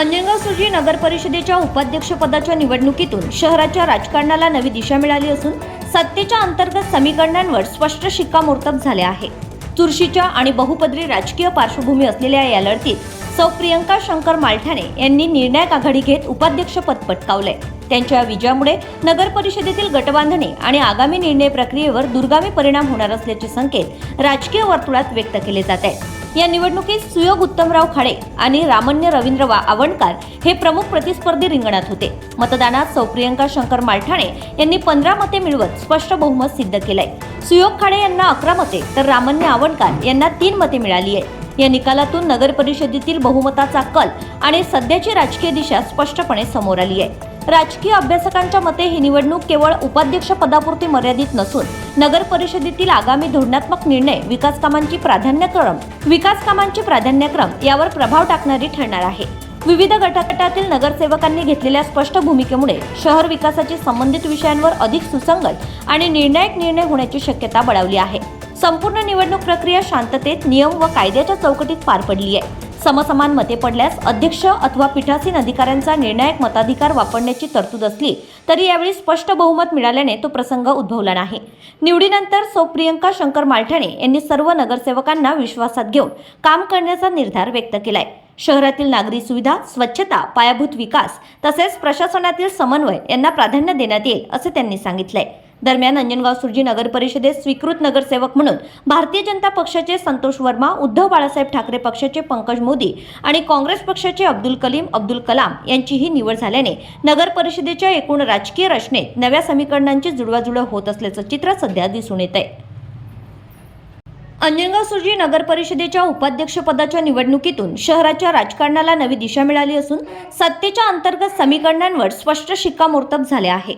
अंजनगाव सुर्जी नगर परिषदेच्या उपाध्यक्षपदाच्या निवडणुकीतून शहराच्या राजकारणाला नवी दिशा मिळाली असून सत्तेच्या अंतर्गत समीकरणांवर स्पष्ट शिक्कामोर्तब झाले आहे। चुरशीच्या आणि बहुपदरी राजकीय पार्श्वभूमी असलेल्या या लढतीत सौ प्रियंका शंकर मालठाणे यांनी निर्णायक आघाडी घेत उपाध्यक्षपद पटकावले। त्यांच्या विजयामुळे नगर परिषदेतील गटबांधणी आणि आगामी निर्णय प्रक्रियेवर दूरगामी परिणाम होणार असल्याचे संकेत राजकीय वर्तुळात व्यक्त केले जात आहेत। या निवडणुकीत सुयोग उत्तमराव खाडे आणि रामन्य रवींद्र आवणकर हे प्रमुख प्रतिस्पर्धी रिंगणात होते। मतदानात सौ प्रियंका शंकर मालठाणे यांनी 15 मते मिळवत स्पष्ट बहुमत सिद्ध केलंय। सुयोग खाडे यांना 11 मते तर रामन्य आवणकर यांना 3 मते मिळाली आहेत। या निकालातून नगर परिषदेतील बहुमताचा कल आणि सध्याची राजकीय दिशा स्पष्टपणे समोर आली आहे। राजकीय अभ्यासकांच्या मते ही निवडणूक केवळ उपाध्यक्ष पदापुरती मर्यादित नसून नगर परिषदेतील आगामी धोरणात्मक निर्णय विकास कामांची प्राधान्यक्रम यावर प्रभाव टाकणारी ठरणार आहे। विविध गटातील नगरसेवकांनी घेतलेल्या स्पष्ट भूमिकेमुळे शहर विकासाची संबंधित विषयांवर अधिक सुसंगत आणि निर्णायक निर्णय होण्याची शक्यता बळावली आहे। संपूर्ण निवडणूक प्रक्रिया शांततेत, नियम व कायद्याच्या चौकटीत पार पडली आहे। समसमान मते पडल्यास अध्यक्ष अथवा पीठासीन अधिकाऱ्यांचा निर्णायक मताधिकार वापरण्याची तरतूद असली तरी यावेळी स्पष्ट बहुमत मिळाल्याने तो प्रसंग उद्भवला नाही। निवडीनंतर सौ प्रियंका शंकर मालठाणे यांनी सर्व नगरसेवकांना विश्वासात घेऊन काम करण्याचा निर्धार व्यक्त केलाय। शहरातील नागरी सुविधा, स्वच्छता, पायाभूत विकास तसेच प्रशासनातील समन्वय यांना प्राधान्य देण्यात येईल असे त्यांनी सांगितलंय। दरम्यान अंजनगाव सुर्जी नगर परिषदेत स्वीकृत नगरसेवक म्हणून भारतीय जनता पक्षाचे संतोष वर्मा, उद्धव बाळासाहेब ठाकरे पक्षाचे पंकज मोदी आणि काँग्रेस पक्षाचे अब्दुल कलाम यांचीही निवड झाल्याने नगर परिषदेच्या एकूण राजकीय रचनेत नव्या समीकरणांची जुळवाजुळव होत असल्याचं चित्र सध्या दिसून येत आहे। अंजनगाव सुर्जी नगर परिषदेच्या उपाध्यक्षपदाच्या निवडणुकीतून शहराच्या राजकारणाला नवी दिशा मिळाली असून सत्तेच्या अंतर्गत समीकरणांवर स्पष्ट शिक्कामोर्तब झाले आहे।